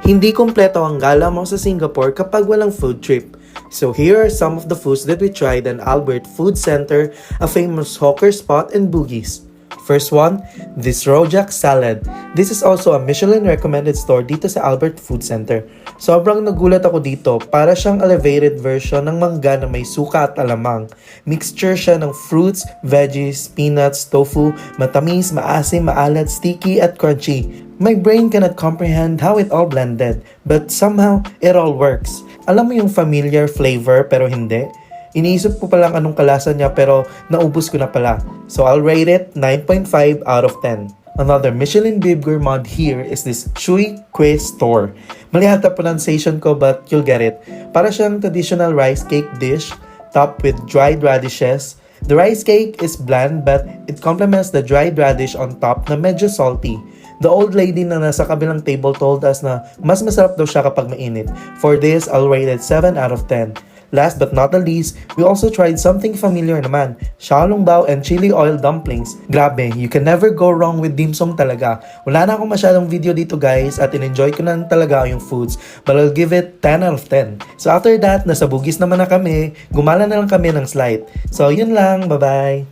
Hindi kumpleto ang gala mo sa Singapore kapag walang food trip. So here are some of the foods that we tried in Albert Food Center, a famous hawker spot in Bugis. First one, this rojak salad. This is also a Michelin recommended store dito sa Albert Food Center. Sobrang nagulat ako dito, para siyang elevated version ng mangga na may suka at alamang. Mixture siya ng fruits, veggies, peanuts, tofu, matamis, maasim, maalat, sticky at crunchy. My brain cannot comprehend how it all blended, but somehow it all works. Alam mo yung familiar flavor pero hindi? Iniisip ko palang anong kalasa niya pero naubos ko na pala. So I'll rate it 9.5 out of 10. Another Michelin Bib Gourmand here is this Chui Kue store. Mali hata pronunciation ko but you'll get it. Para siyang traditional rice cake dish topped with dried radishes. The rice cake is bland but it complements the dried radish on top na medyo salty. The old lady na nasa kabilang table told us na mas masarap daw siya kapag mainit. For this, I'll rate it 7 out of 10. Last but not the least, we also tried something familiar naman, xiaolongbao and chili oil dumplings. Grabe, you can never go wrong with dim sum talaga. Wala na akong masyadong video dito guys at in-enjoy ko na talaga yung foods, but I'll give it 10 out of 10. So after that, nasa Bugis naman na kami, gumala na lang kami ng slight. So yun lang, bye-bye!